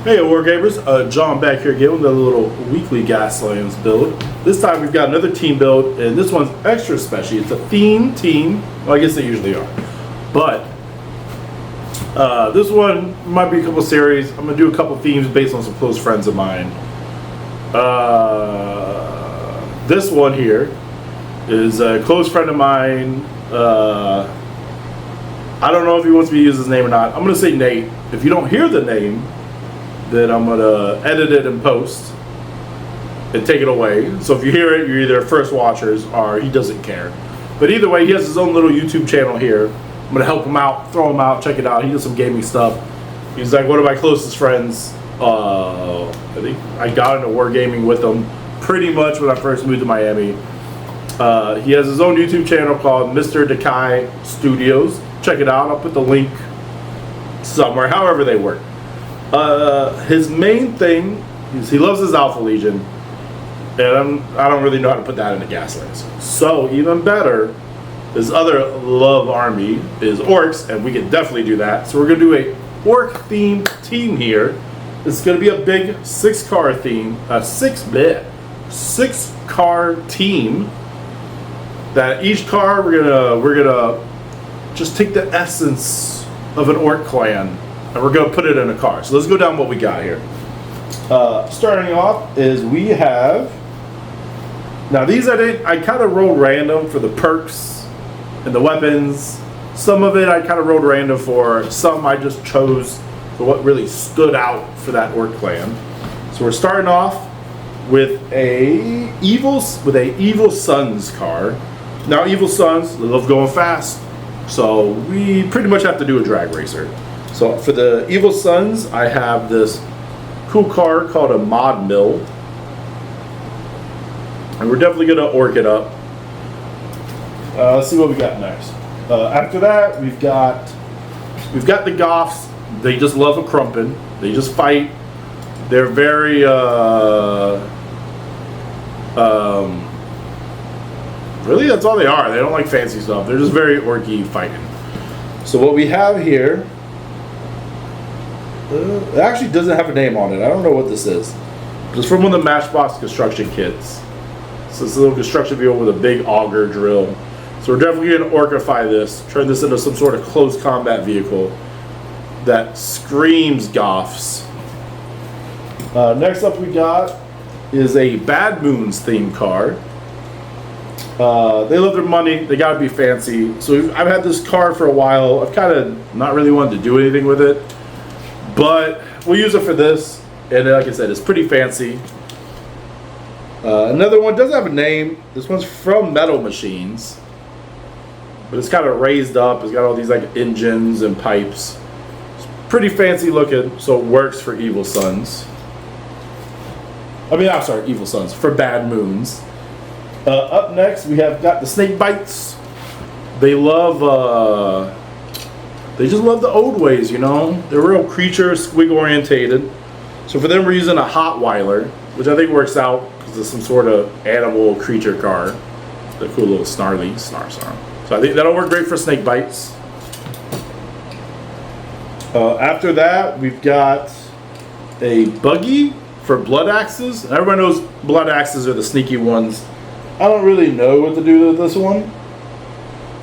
Hey wargamers, John back here again with a little weekly gaslands build. This time we've got another team build, and this one's extra special. It's a theme team. Well, I guess they usually are, but this one might be a couple series. I'm gonna do a couple themes based on some close friends of mine. This one here is a close friend of mine. I don't know if he wants me to use his name or not. I'm gonna say Nate. If you don't hear the name, then I'm gonna edit it in post and take it away. So if you hear it, you're either first watchers or he doesn't care. But either way, he has his own little YouTube channel here. I'm gonna help him out, throw him out, check it out. He does some gaming stuff. He's like one of my closest friends. I think I got into wargaming with him pretty much when I first moved to Miami. He has his own YouTube channel called Mr. Dekai Studios. Check it out. I'll put the link somewhere, however they work. His main thing is he loves his Alpha Legion, and I don't really know how to put that into Gaslands. So even better, his other love army is orcs, and we can definitely do that. So we're gonna do a orc themed team here. It's gonna be a big 6-car theme, six car team. That each car we're gonna just take the essence of an orc clan, and we're gonna put it in a car. So let's go down what we got here. Starting off is we have, now these I kind of rolled random for the perks and the weapons. Some of it I kind of rolled random for. Some I just chose for what really stood out for that orc clan. So we're starting off with a evil sons car. Now evil sons, they love going fast, so we pretty much have to do a drag racer. So for the evil sons, I have this cool car called a mod mill, and we're definitely gonna orc it up. Let's see what we got next. After that, we've got the Goths. They just love a crumpin'. They just fight. They're very really, that's all they are. They don't like fancy stuff. They're just very orky fighting. So what we have here, it actually doesn't have a name on it. I don't know what this is. It's from one of the Matchbox construction kits. So it's a little construction vehicle with a big auger drill. So we're definitely going to orcify this, turn this into some sort of close combat vehicle that screams Goths. Next up we got is a Bad Moons themed car. They love their money. They gotta be fancy. So I've had this car for a while. I've kind of not really wanted to do anything with it, but we'll use it for this. And like I said, it's pretty fancy. Another one doesn't have a name. This one's from Metal Machines, but it's kind of raised up. It's got all these like engines and pipes. It's pretty fancy looking, so it works for Evil Sons. I'm sorry, Evil Sons for Bad Moons. Up next, we have got the Snake Bites. They love, they just love the old ways, you know? They're real creature, squig orientated. So for them, we're using a Hotweiler, which I think works out because it's some sort of animal creature car. The cool little snarly snar. So I think that'll work great for Snake Bites. After that, we've got a buggy for Blood Axes. Everyone knows Blood Axes are the sneaky ones. I don't really know what to do with this one,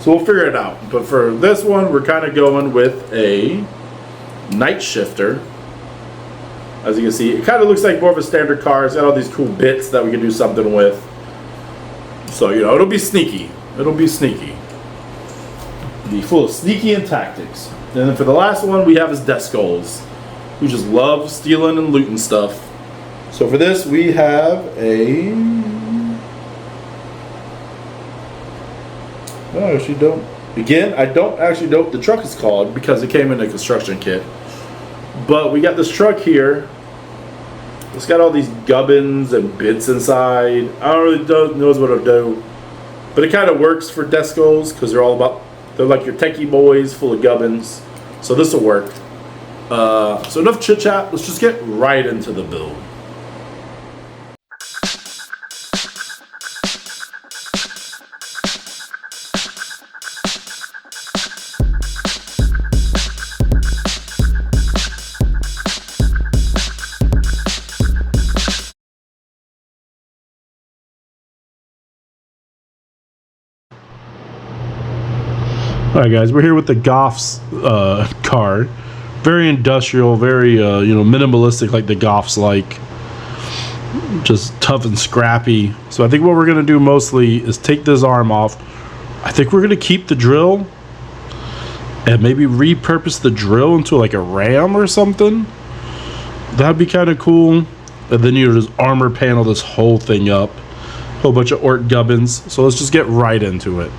so we'll figure it out. But for this one, we're kind of going with a Night Shifter. As you can see, it kind of looks like more of a standard car. It's got all these cool bits that we can do something with. So, you know, it'll be sneaky. It'll be sneaky. Be full of sneaky and tactics. And then for the last one, we have his Death Skulls, who just love stealing and looting stuff. So for this, we have a... I actually don't. Again, I don't actually know what the truck is called because it came in a construction kit. But we got this truck here. It's got all these gubbins and bits inside. I don't really know what it'll do. But it kind of works for Death Skulls because they're like your techie boys full of gubbins. So this will work. So enough chit chat. Let's just get right into the build. Alright guys, we're here with the Goff's car. Very industrial, very minimalistic, like the Goffs like. Just tough and scrappy. So I think what we're going to do mostly is take this arm off. I think we're going to keep the drill and maybe repurpose the drill into like a ram or something. That'd be kind of cool. And then you just armor panel this whole thing up. Whole bunch of Ort gubbins. So let's just get right into it.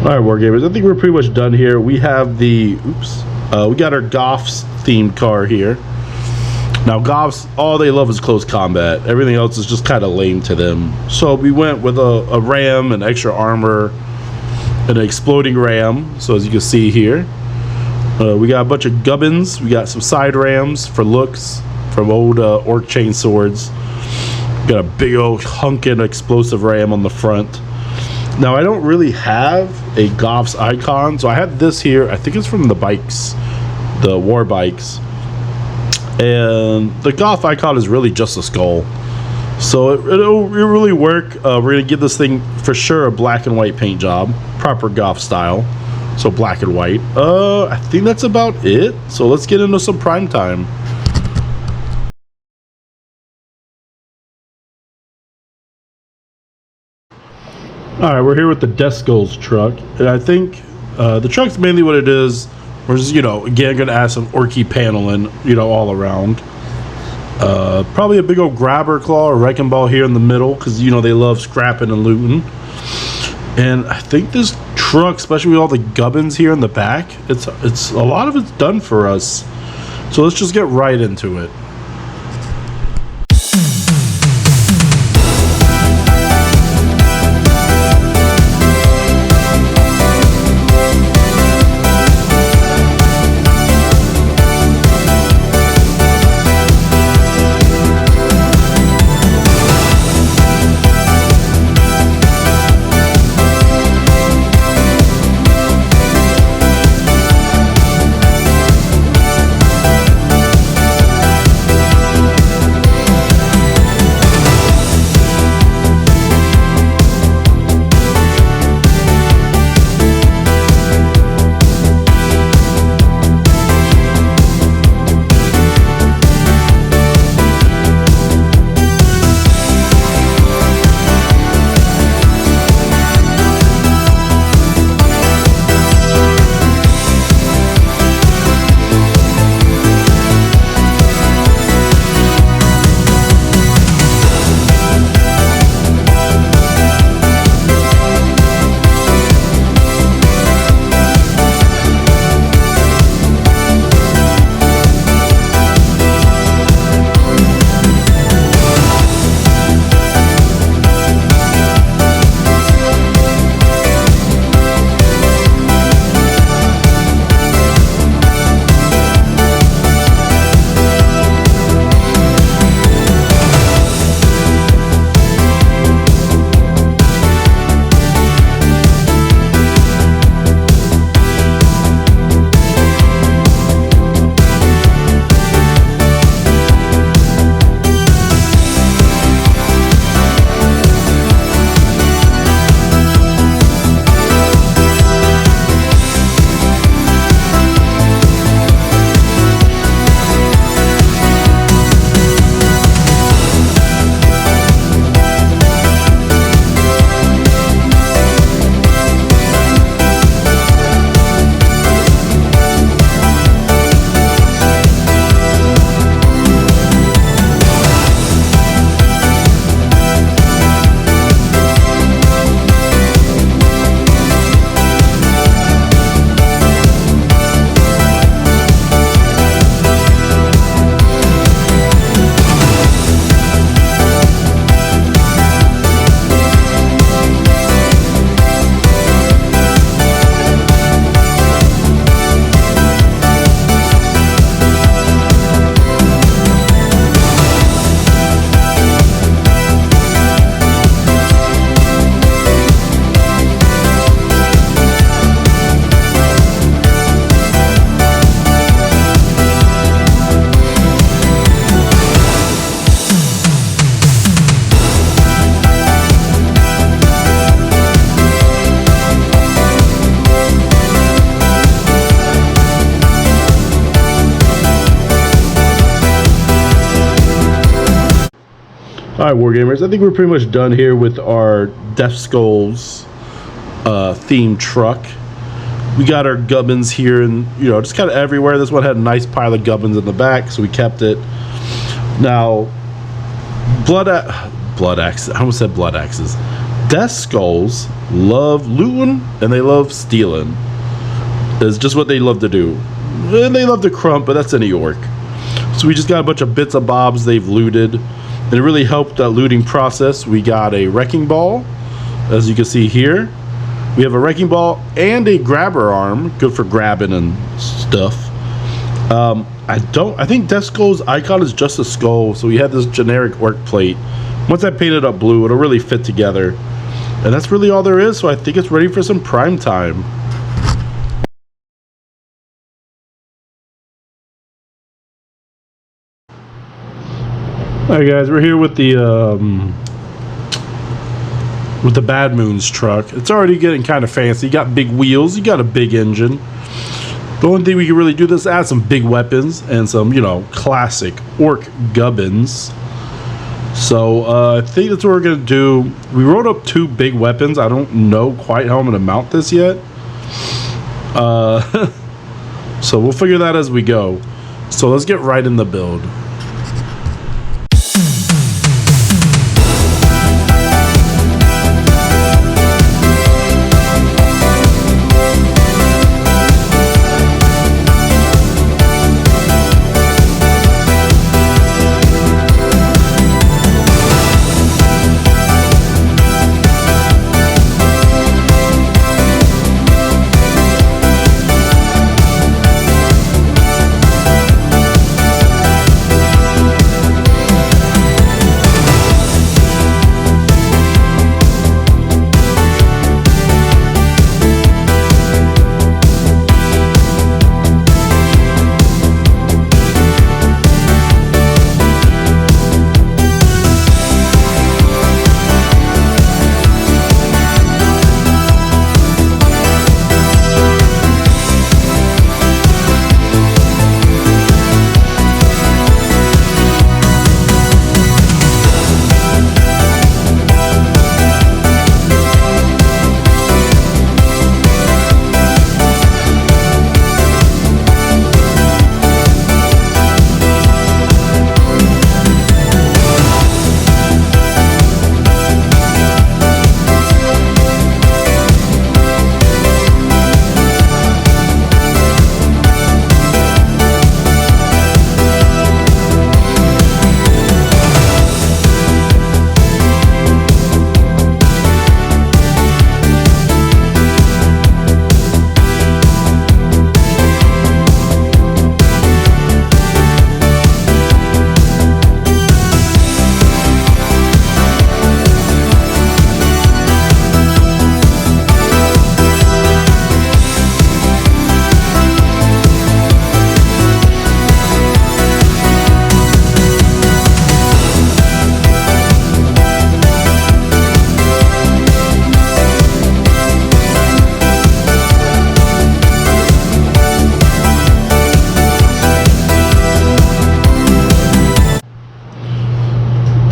All right, wargamers, I think we're pretty much done here. We have the, we got our Goff's themed car here. Now Goths, all they love is close combat. Everything else is just kind of lame to them. So we went with a ram and extra armor, an exploding ram. So as you can see here, we got a bunch of gubbins. We got some side rams for looks from old orc chain swords. We got a big old hunkin' explosive ram on the front. Now I don't really have a Goths icon, so I have this here. I think it's from the bikes, the war bikes. And the Goth icon is really just a skull, so it'll really work. We're gonna give this thing for sure a black and white paint job, proper Goth style, so black and white. I think that's about it, so let's get into some prime time. All right, we're here with the Death Skulls truck, and I think the truck's mainly what it is. We're just, you know, again, gonna add some orky paneling, you know, all around. Probably a big old grabber claw or wrecking ball here in the middle, because, you know, they love scrapping and looting. And I think this truck, especially with all the gubbins here in the back, it's a lot of it's done for us. So let's just get right into it. Alright, wargamers, I think we're pretty much done here with our Death Skulls themed truck. We got our gubbins here and, you know, just kind of everywhere. This one had a nice pile of gubbins in the back, so we kept it. Now, blood axes, I almost said blood axes. Death Skulls love looting and they love stealing. It's just what they love to do. And they love to crump, but that's any orc. So we just got a bunch of bits and bobs they've looted. And it really helped that looting process. We got a wrecking ball, as you can see here. We have a wrecking ball and a grabber arm, good for grabbing and stuff. I think Death Skull's icon is just a skull, so we had this generic orc plate. Once I paint it up blue, it'll really fit together. And that's really all there is, so I think it's ready for some prime time. Alright guys, we're here with the Bad Moons truck. It's already getting kind of fancy. You got big wheels, you got a big engine. The only thing we can really do this is add some big weapons and some, you know, classic orc gubbins. So I think that's what we're gonna do. We wrote up 2 big weapons. I don't know quite how I'm gonna mount this yet. So we'll figure that as we go. So let's get right in the build.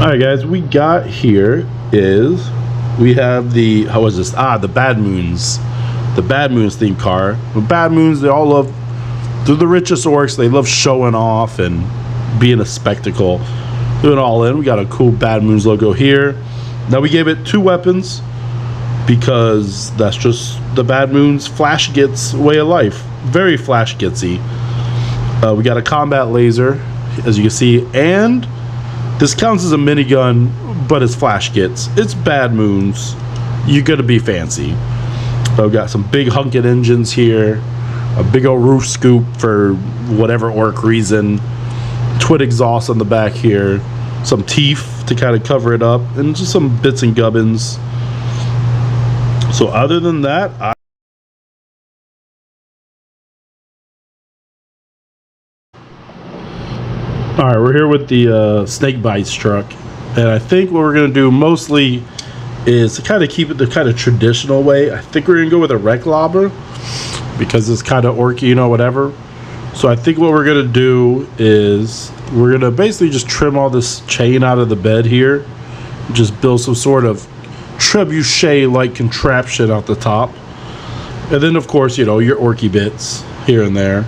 Alright guys, we got here is we have the, how is this? The Bad Moons. The Bad Moons themed car. The Bad Moons, they all love, they're the richest orcs. They love showing off and being a spectacle. Doing all in. We got a cool Bad Moons logo here. Now we gave it 2 weapons because that's just the Bad Moons Flash Gits way of life. Very Flash Gitsy. We got a combat laser, as you can see, and this counts as a minigun, but it's Flash Gits. It's Bad Moons. You gotta be fancy. We got some big hunkin' engines here, a big old roof scoop for whatever orc reason, twin exhaust on the back here, some teeth to kind of cover it up, and just some bits and gubbins. So other than that, Alright, we're here with the Snake Bites truck, and I think what we're going to do mostly is to kind of keep it the kind of traditional way. I think we're going to go with a wreck lobber because it's kind of orky, you know, whatever. So I think what we're going to do is we're going to basically just trim all this chain out of the bed here, just build some sort of trebuchet-like contraption out the top, and then of course, you know, your orky bits here and there.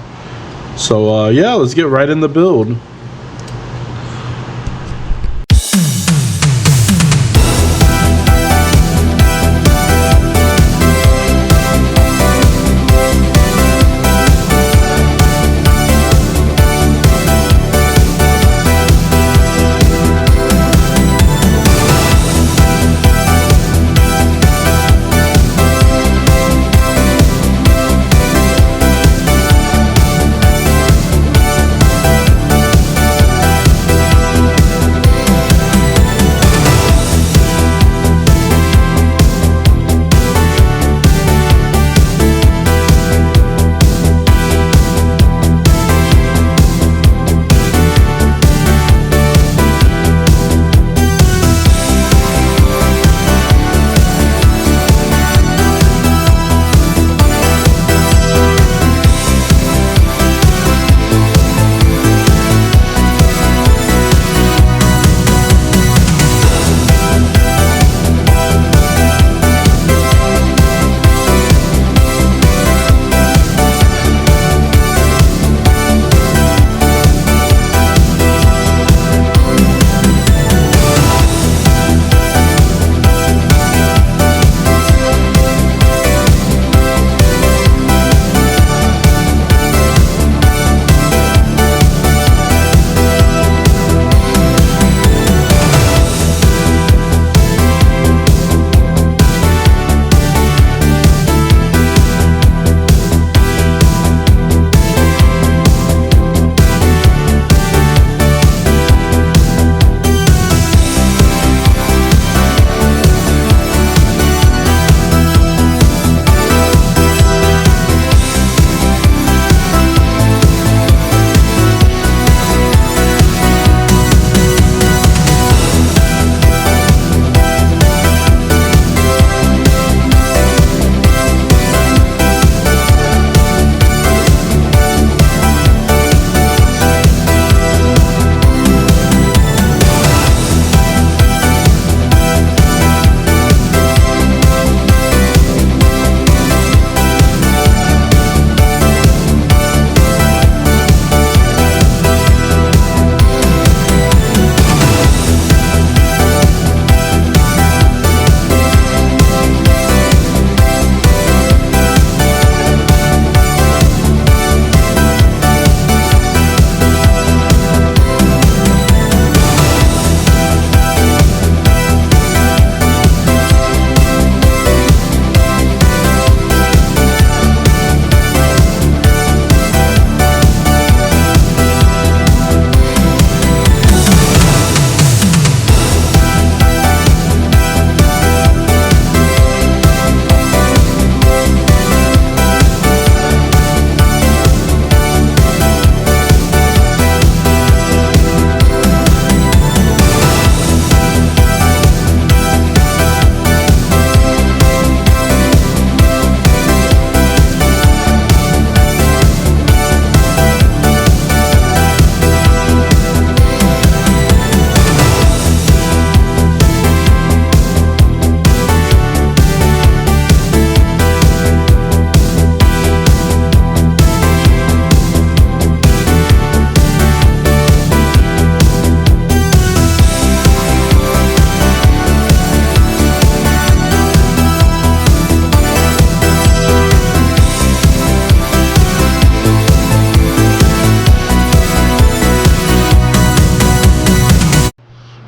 So yeah, let's get right in the build.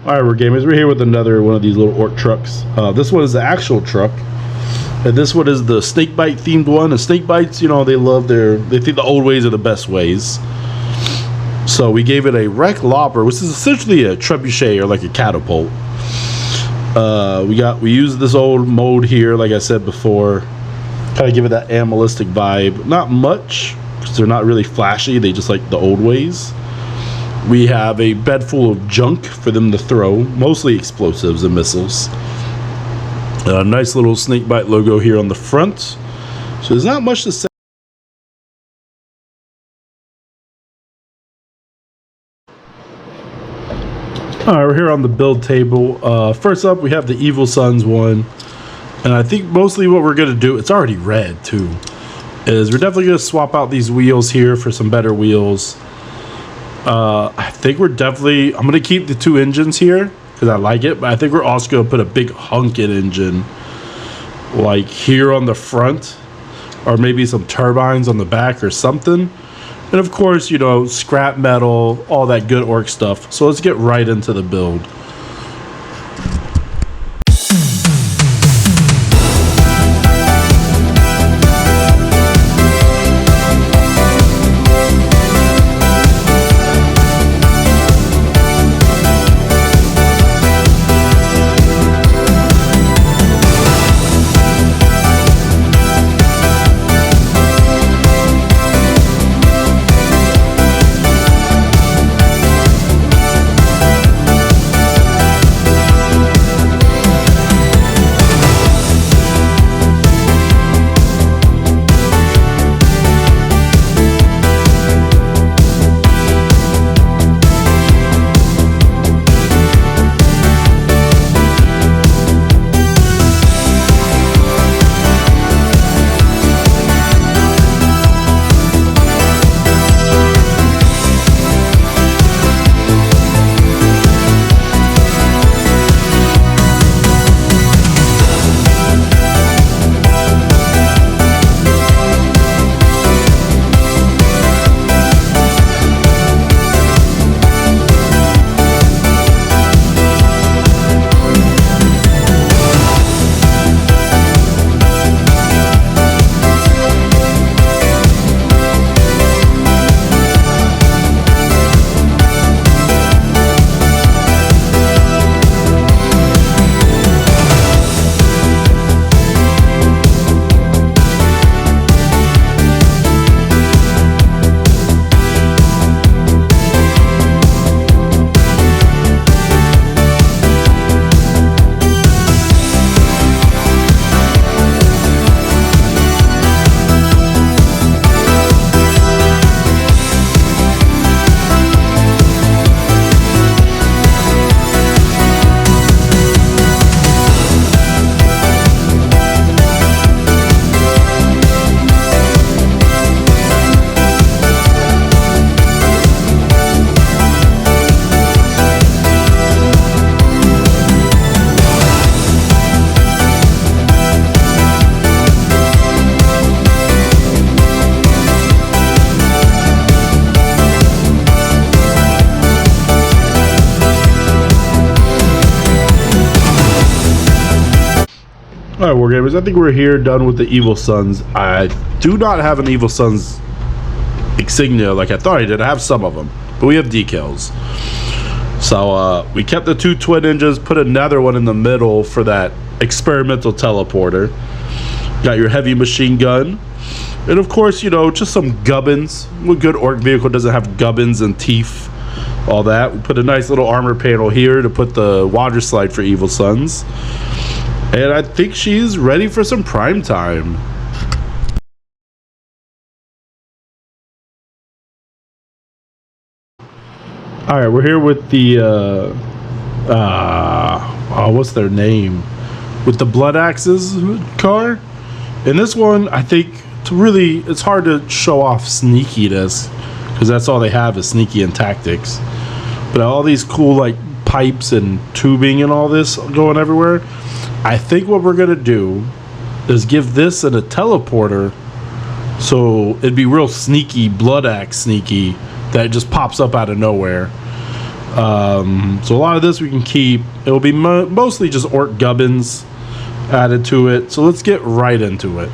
All right, we're gamers. We're here with another one of these little orc trucks. This one is the actual truck, and this one is the snakebite themed one. And snakebites, you know, they think the old ways are the best ways. So we gave it a wreck lopper, which is essentially a trebuchet or like a catapult. We used this old mode here, like I said before, kind of give it that animalistic vibe. Not much, because they're not really flashy. They just like the old ways. We have a bed full of junk for them to throw, mostly explosives and missiles. A nice little snakebite logo here on the front. So there's not much to say. All right, we're here on the build table. First up, we have the Evil Sons one. And I think mostly what we're going to do, it's already red too, is we're definitely going to swap out these wheels here for some better wheels. I think I'm going to keep the two engines here because I like it, but I think we're also going to put a big hunking engine like here on the front, or maybe some turbines on the back or something. And of course, you know, scrap metal, all that good orc stuff. So let's get right into the build. Alright, wargamers, I think we're here done with the Evil Sons. I do not have an Evil Sons insignia like I thought I did. I have some of them, but we have decals. So we kept the two twin engines, put another one in the middle for that experimental teleporter. Got your heavy machine gun. And of course, you know, just some gubbins. What good orc vehicle doesn't have gubbins and teeth? All that. We put a nice little armor panel here to put the water slide for Evil Sons. And I think she's ready for some prime time. All right, we're here with the what's their name? With the Blood Axes car. In this one, I think it's hard to show off sneakiness because that's all they have is sneaky and tactics. But all these cool like pipes and tubing and all this going everywhere. I think what we're gonna do is give this and a teleporter, so it'd be real sneaky, blood axe sneaky, that just pops up out of nowhere. So a lot of this we can keep. It will be mostly just orc gubbins added to it. So let's get right into it.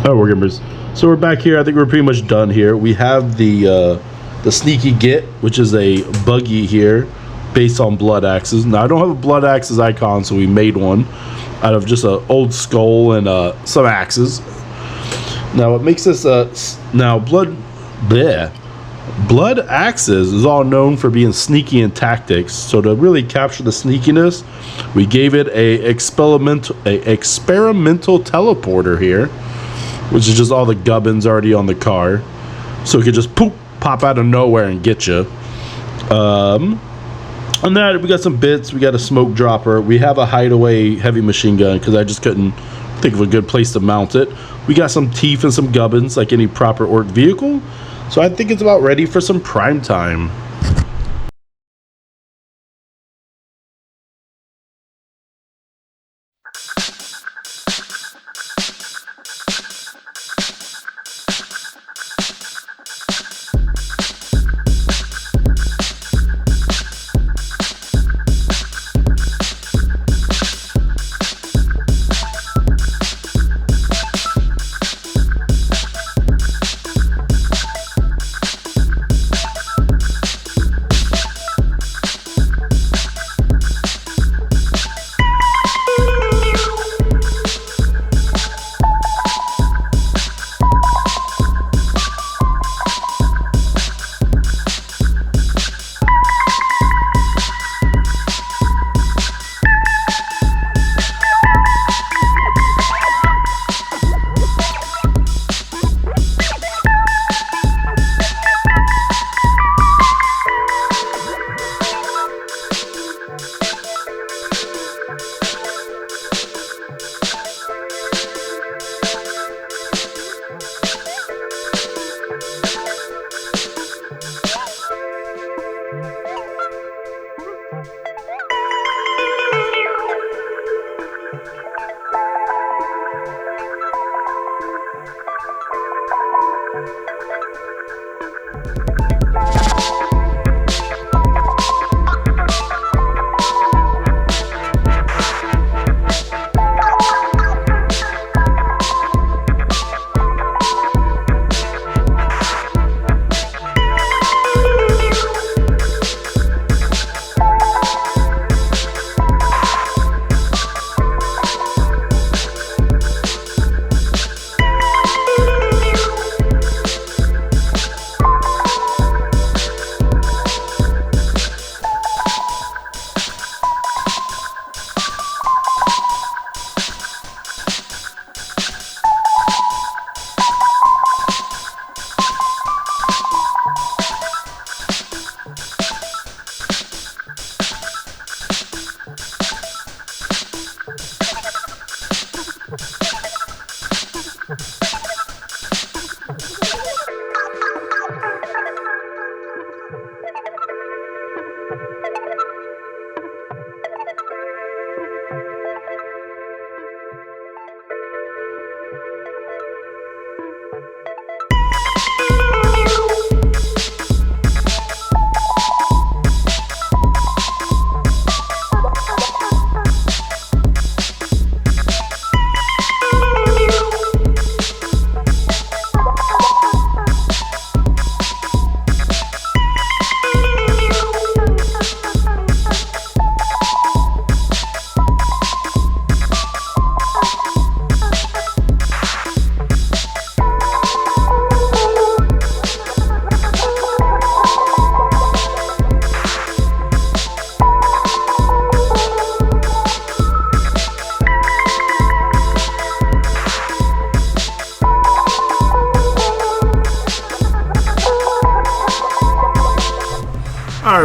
Oh, wargamers. So we're back here. I think we're pretty much done here. We have the sneaky git, which is a buggy here based on blood axes. Now I don't have a blood axes icon, so we made one out of just an old skull and some axes. Now what makes this now blood axes is all known for being sneaky in tactics. So to really capture the sneakiness, we gave it a experimental teleporter here, which is just all the gubbins already on the car, so it could just pop out of nowhere and get you. On that, we got some bits. We got a smoke dropper. We have a hideaway heavy machine gun because I just couldn't think of a good place to mount it. We got some teeth and some gubbins like any proper orc vehicle. So I think it's about ready for some prime time.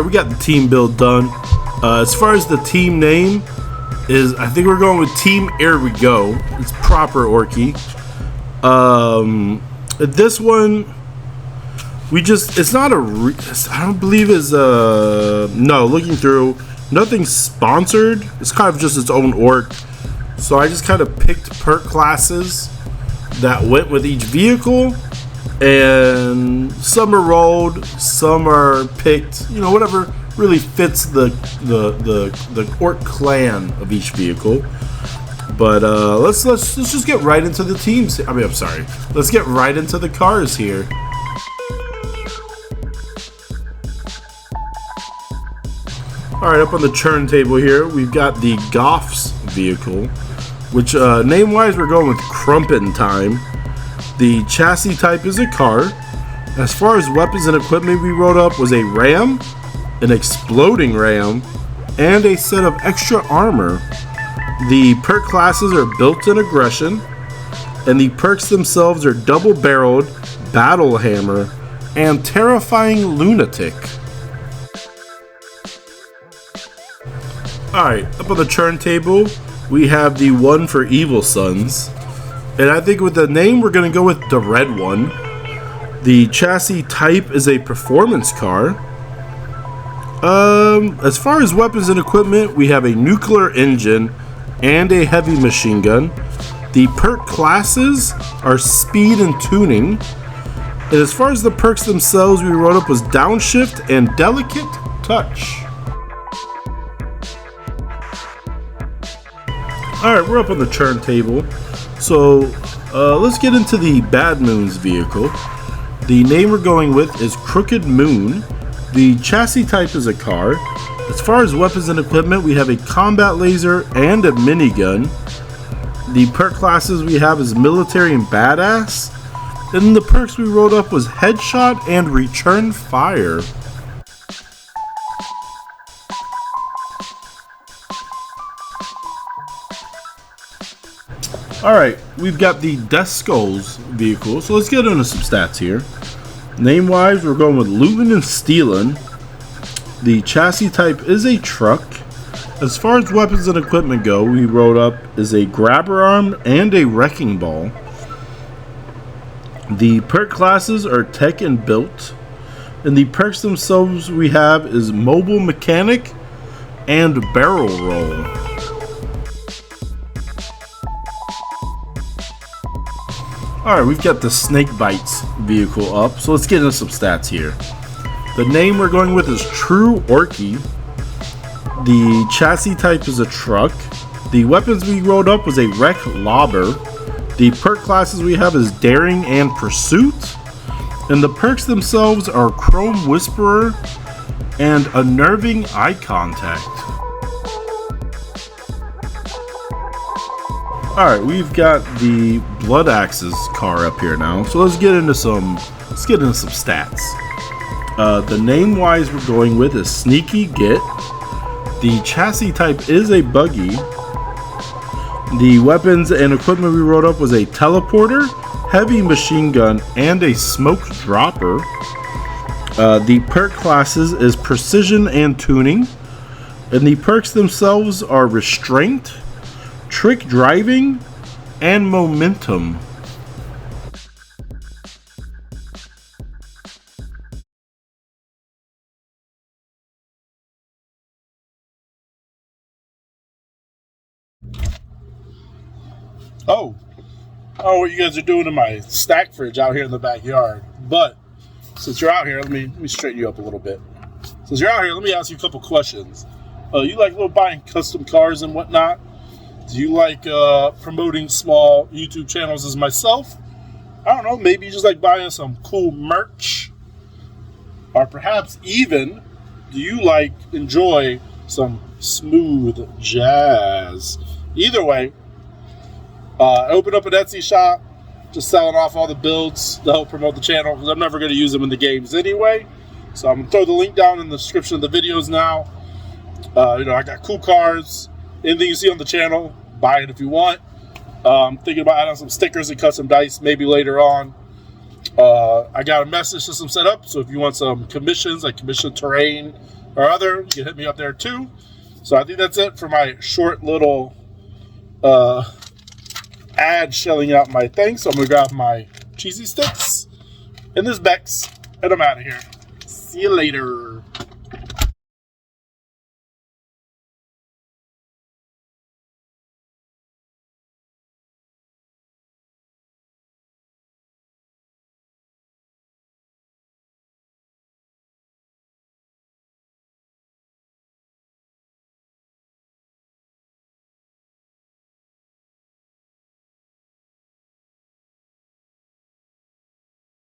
Alright, we got the team build done. As far as the team name is, I think we're going with Team Here We Go. It's proper Orky. This one, it's not I don't believe is, no, looking through, nothing sponsored. It's kind of just its own orc. So I just kind of picked perk classes that went with each vehicle. And some are rolled, some are picked, you know, whatever really fits the orc clan of each vehicle. But let's just get right into the teams. I'm sorry. Let's get right into the cars here. All right, up on the turntable here, we've got the Goff's vehicle, which name-wise we're going with Crumpet Time. The chassis type is a car. As far as weapons and equipment we wrote up was a ram, an exploding ram, and a set of extra armor. The perk classes are built-in aggression, and the perks themselves are double-barreled, battle hammer, and terrifying lunatic. Alright, up on the turntable, we have the one for Evil Sons. And I think with the name, we're going to go with the red one. The chassis type is a performance car. As far as weapons and equipment, we have a nuclear engine and a heavy machine gun. The perk classes are speed and tuning. And as far as the perks themselves, we wrote up was downshift and delicate touch. Alright, we're up on the turntable. So let's get into the Bad Moon's vehicle. The name we're going with is Crooked Moon. The chassis type is a car. As far as weapons and equipment, we have a combat laser and a minigun. The perk classes we have is military and badass. And the perks we wrote up was headshot and return fire. Alright, we've got the Death Skulls vehicle, so let's get into some stats here. Name-wise, we're going with Lootin' and Stealin'. The chassis type is a truck. As far as weapons and equipment go, we wrote up is a grabber arm and a wrecking ball. The perk classes are tech and built. And the perks themselves we have is mobile mechanic and barrel roll. Alright, we've got the Snake Bites vehicle up, so let's get into some stats here. The name we're going with is True Orky. The chassis type is a truck. The weapons we wrote up was a Wreck Lobber. The perk classes we have is Daring and Pursuit. And the perks themselves are Chrome Whisperer and Unnerving Eye Contact. Alright, we've got the Blood Axes car up here now, so let's get into some stats. The name wise we're going with is Sneaky Git. The chassis type is a buggy. The weapons and equipment we wrote up was a teleporter, heavy machine gun, and a smoke dropper. The perk classes is precision and tuning, and the perks themselves are restraint, trick driving, and momentum. What you guys are doing in my stack fridge out here in the backyard. But since you're out here, let me straighten you up a little bit. Since you're out here, let me ask you a couple questions. You like buying custom cars and whatnot? Do you like promoting small YouTube channels as myself? I don't know, maybe you just like buying some cool merch? Or perhaps even, do you enjoy some smooth jazz? Either way, I opened up an Etsy shop, just selling off all the builds to help promote the channel, because I'm never going to use them in the games anyway. So I'm going to throw the link down in the description of the videos now. I got cool cars. Anything you see on the channel, buy it if you want. I'm thinking about adding some stickers and custom dice maybe later on. I got a message system set up, so if you want some commissions, like commission terrain, or other, you can hit me up there too. So I think that's it for my short little ad shelling out my thing. So I'm going to grab my cheesy sticks and this Bex, and I'm out of here. See you later.